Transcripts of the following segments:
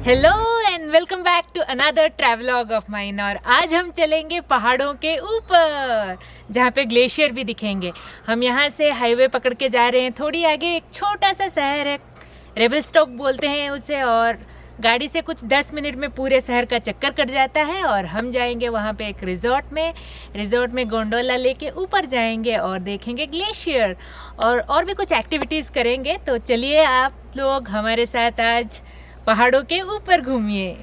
Hello and welcome back to another travelogue of mine. और आज हम चलेंगे पहाड़ों के ऊपर जहाँ पे ग्लेशियर भी दिखेंगे। हम यहाँ से हाईवे पकड़ के जा रहे हैं। थोड़ी आगे एक छोटा सा शहर है, रेबलस्टॉक बोलते हैं उसे, और गाड़ी से कुछ 10 मिनट में पूरे शहर का चक्कर कट जाता है। और हम जाएंगे वहाँ पे एक रिजॉर्ट में गोंडोला लेके ऊपर जाएंगे और देखेंगे ग्लेशियर और भी कुछ एक्टिविटीज़ करेंगे। तो चलिए आप लोग हमारे साथ आज पहाड़ों के ऊपर घूमिए।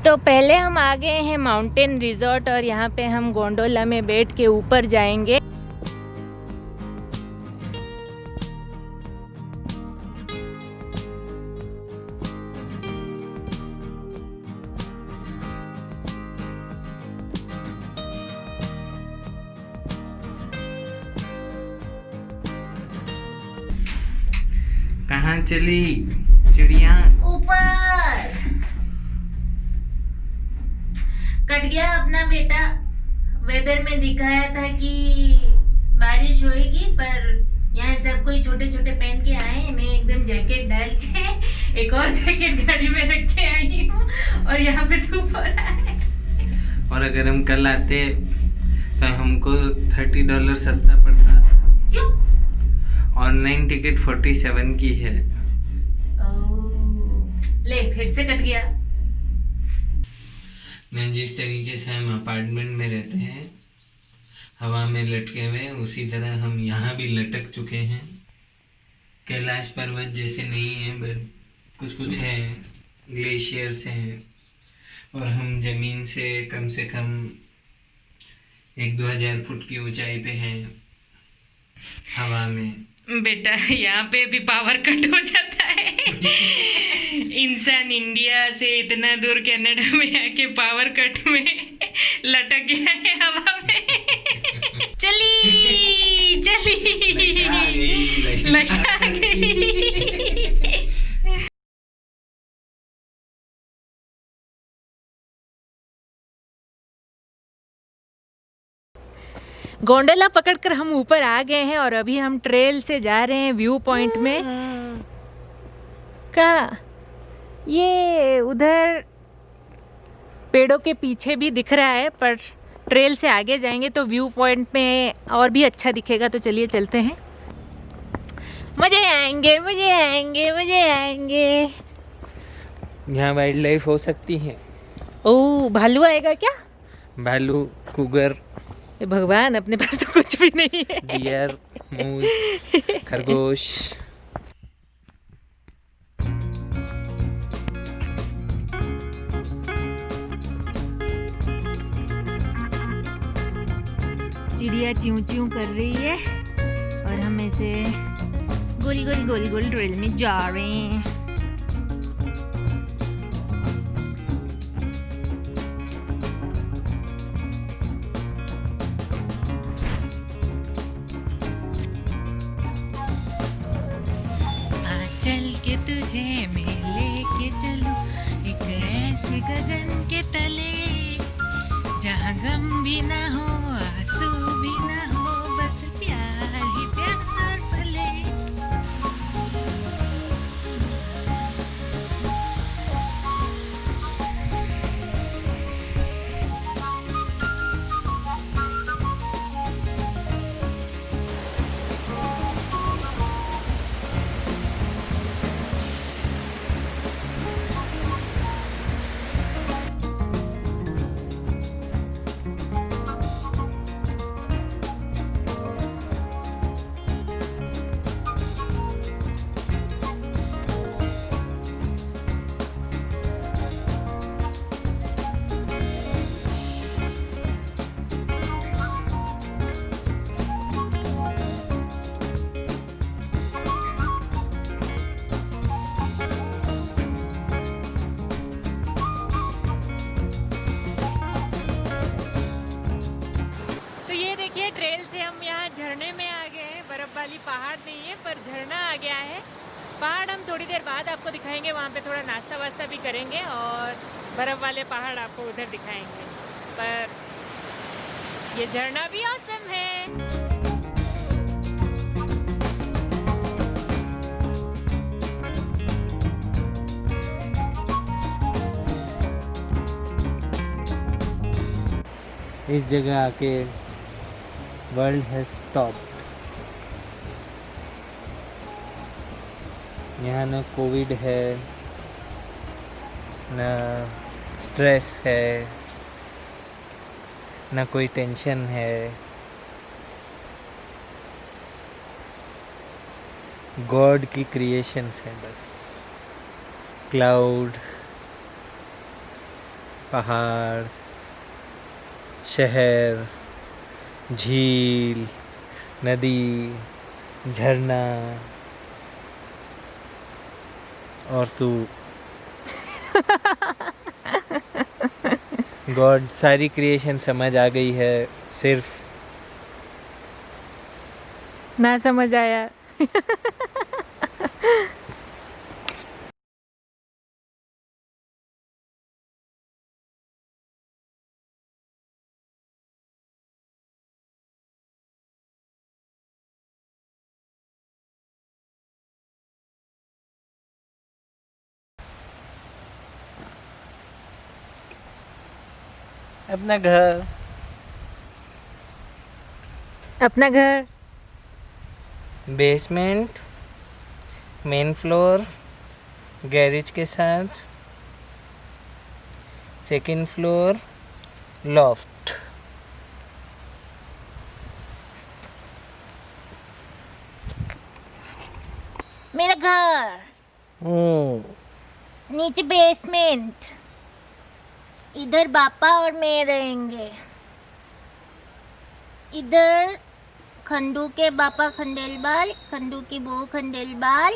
तो पहले हम आ गए हैं माउंटेन रिजॉर्ट और यहाँ पे हम गोंडोला में बैठ के ऊपर जाएंगे। कहाँ चली चिड़िया? ऊपर कट गया अपना बेटा। वेदर में दिखाया था कि बारिश होएगी, पर यहाँ सब कोई छोटे छोटे पहन के आए हैं। मैं एकदम जैकेट डाल के एक और जैकेट गाड़ी में रख के आई हूँ और यहाँ पे धूप हो रहा है। और अगर हम कल आते तो हमको $30 सस्ता पड़ता। क्यों? ऑनलाइन टिकट 47 की है। ले फिर से कट गया। मैं जिस तरीके से हम अपार्टमेंट में रहते हैं हवा में लटके हुए, उसी तरह हम यहाँ भी लटक चुके हैं। कैलाश पर्वत जैसे नहीं है, बट कुछ कुछ है, ग्लेशियर से हैं, और हम ज़मीन से कम 1-2 हज़ार फुट की ऊंचाई पे हैं हवा में। बेटा यहाँ पे भी पावर कट हो जाता है। इंसान इंडिया से इतना दूर कनाडा में आके पावर कट में लटक गया है हवा में। चली लगा गई। गोंडोला पकड़कर हम ऊपर आ गए हैं और अभी हम ट्रेल से जा रहे हैं व्यू पॉइंट में। का ये उधर पेड़ों के पीछे भी दिख रहा है, पर ट्रेल से आगे जाएंगे तो व्यू पॉइंट में और भी अच्छा दिखेगा। तो चलिए चलते हैं। मजे आएंगे। यहाँ वाइल्ड लाइफ हो सकती है। ओह, भालू आएगा क्या? भालू, कुगर, भगवान, अपने पास तो कुछ भी नहीं है। डियर, मूस, खरगोश। चिड़िया च्यूं च्यूं कर रही है और हम ऐसे गोल गोल ट्रेल में जा रहे हैं। चल के तुझे मैं लेके चलूं एक ऐसे गगन के तले, जहाँ गम भी ना हो आंसू भी ना हो, बस प्यार ही प्यार पले। वाली पहाड़ नहीं है पर झरना आ गया है। पहाड़ हम थोड़ी देर बाद आपको दिखाएंगे, वहाँ पे थोड़ा नाश्ता वास्ता भी करेंगे और बर्फ़ वाले पहाड़ आपको उधर दिखाएंगे। पर ये झरना भी औसम है। इस जगह आके वर्ल्ड हैज स्टॉप्ड। यहाँ न कोविड है, न स्ट्रेस है, न कोई टेंशन है। गॉड की क्रिएशंस हैं बस। क्लाउड, पहाड़, शहर, झील, नदी, झरना और तू। गॉड, सारी क्रिएशन समझ आ गई है, सिर्फ ना समझ आया। अपना घर, अपना घर, बेसमेंट, मेन फ्लोर, गैरेज के साथ, सेकंड फ्लोर, लॉफ्ट। मेरा घर, नीचे बेसमेंट, इधर पापा और मैं रहेंगे। इधर खंडू के पापा खंडेलवाल, खंडू की बहू खंडेलवाल।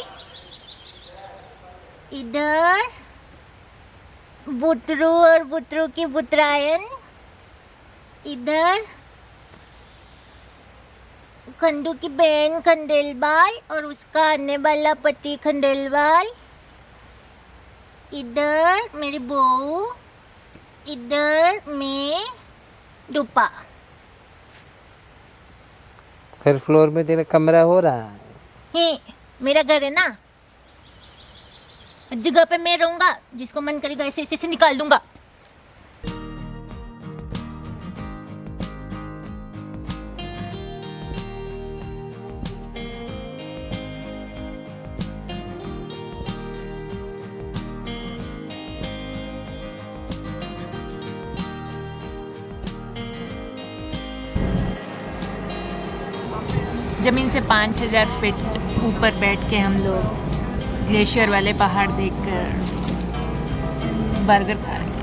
इधर बुतरू और बुतरू की बुतरायन। इधर खंडू की बहन खंडेलवाल और उसका आने वाला पति खंडेलवाल। इधर मेरी बहू, इधर मैं डूपा। फिर फ्लोर में तेरा कमरा हो रहा है। मेरा घर है ना, जगह पे मैं रहूंगा, जिसको मन करेगा ऐसे ऐसे निकाल दूंगा। ज़मीन से 5000 फीट ऊपर बैठ के हम लोग ग्लेशियर वाले पहाड़ देखकर बर्गर खा रहे हैं।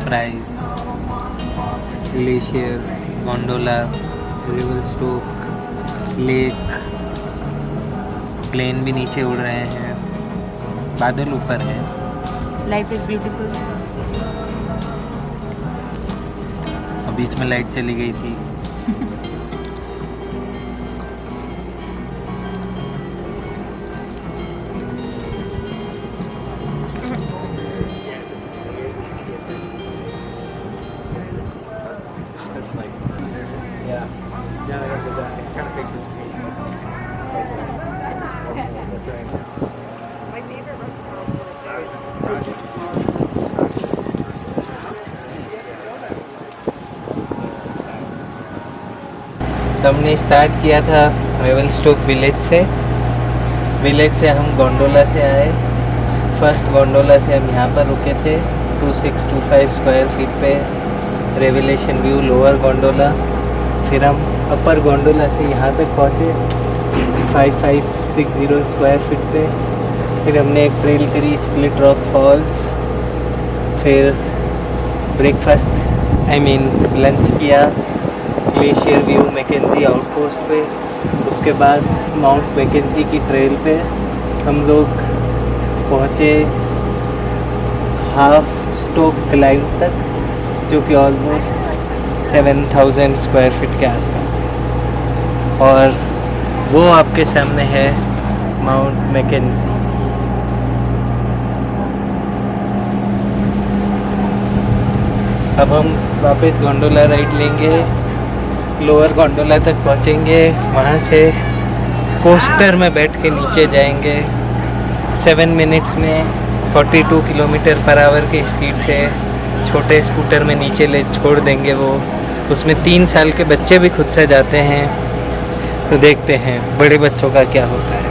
Price, glacier, gondola, Revelstoke, lake, plane भी नीचे उड़ रहे हैं, बादल ऊपर है। Life is beautiful. बीच में लाइट चली गई थी। तो हमने स्टार्ट किया था रेवलस्टोक विलेज से। विलेज से हम गोंडोला से आए। फर्स्ट गोंडोला से हम यहाँ पर रुके थे 2625 स्क्वायर फीट पे, रेवलेशन व्यू लोअर गोंडोला। फिर हम अपर गोंडोला से यहाँ तक पहुँचे 5560 स्क्वायर फीट पे। फिर हमने एक ट्रेल करी स्प्लिट रॉक फॉल्स। फिर ब्रेकफास्ट लंच किया ग्लेशियर व्यू मैकेंजी आउटपोस्ट पे। उसके बाद माउंट मैकेंजी की ट्रेल पे हम लोग पहुँचे हाफ स्टोक क्लाइंब तक। जो कि ऑलमोस्ट 7000 स्क्वायर फीट के आसपास। और वो आपके सामने है माउंट मैकेंजी। अब हम वापस गोंडोला राइड लेंगे, लोअर गोंडोला तक पहुंचेंगे, वहां से कोस्टर में बैठ के नीचे जाएंगे। 7 मिनट्स में 42 किलोमीटर पर आवर की स्पीड से छोटे स्कूटर में नीचे ले छोड़ देंगे वो। उसमें 3 साल के बच्चे भी खुद से जाते हैं। तो देखते हैं बड़े बच्चों का क्या होता है।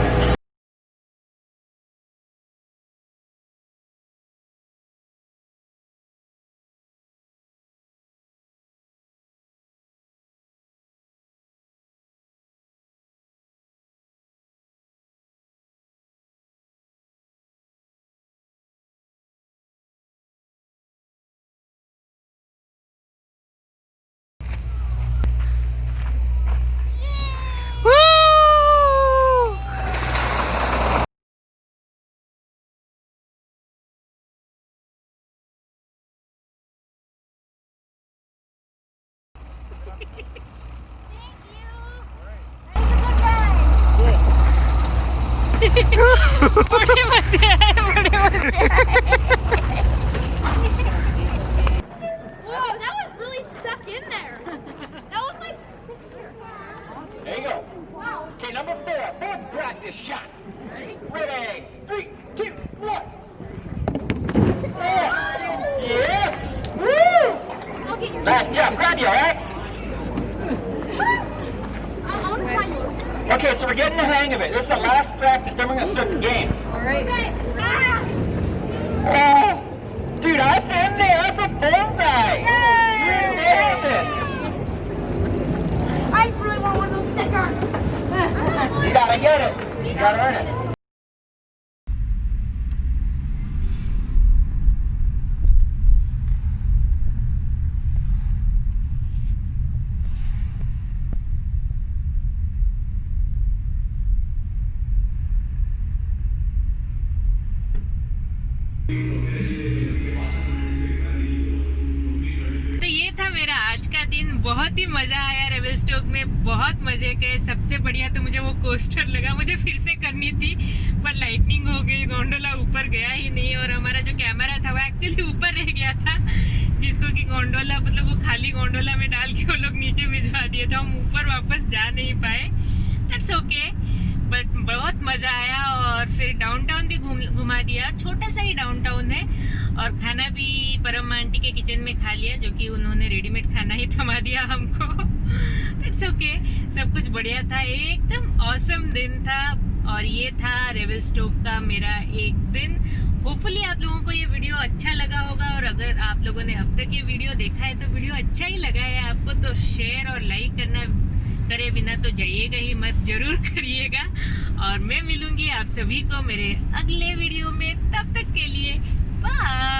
बड़े मजे आए, बड़े मजे आए। Whoa, that was really stuck in there. That was like. There you go. Wow. Okay, number 4, full practice shot. Ready? 3, 2, 1. Yes! Woo! I'll get your. Nice job. Grab you, alright? I want to try yours. Okay, so we're getting the hang of it. This is the last practice, then we're going to start the game. Okay. Ah! Oh, dude, that's in there. That's a bullseye. You nailed it. I really want one of those stickers. You got to get it. You got to earn it. तो ये था मेरा आज का दिन। बहुत ही मजा आया रेवलस्टोक में, बहुत मजे के। सबसे बढ़िया तो मुझे वो कोस्टर लगा, मुझे फिर से करनी थी पर लाइटनिंग हो गई, गोंडोला ऊपर गया ही नहीं। और हमारा जो कैमरा था वो एक्चुअली ऊपर रह गया था, जिसको कि गोंडोला मतलब वो खाली गोंडोला में डाल के वो लोग नीचे भिजवा दिए, तो हम ऊपर वापस जा नहीं पाए। दैट्स ओके, बट बहुत मज़ा आया। और फिर डाउनटाउन भी घुमा दिया, छोटा सा ही डाउनटाउन है। और खाना भी परम आंटी के किचन में खा लिया, जो कि उन्होंने रेडीमेड खाना ही थमा दिया हमको। दैट्स ओके, सब कुछ बढ़िया था, एकदम ऑसम दिन था। और ये था रेवलस्टोक का मेरा एक दिन। होपफुली आप लोगों को ये वीडियो अच्छा लगा होगा। और अगर आप लोगों ने अब तक ये वीडियो देखा है तो वीडियो अच्छा ही लगा है आपको, तो शेयर और लाइक करना करे बिना तो जाइएगा ही मत, जरूर करिएगा। और मैं मिलूंगी आप सभी को मेरे अगले वीडियो में, तब तक के लिए बाय।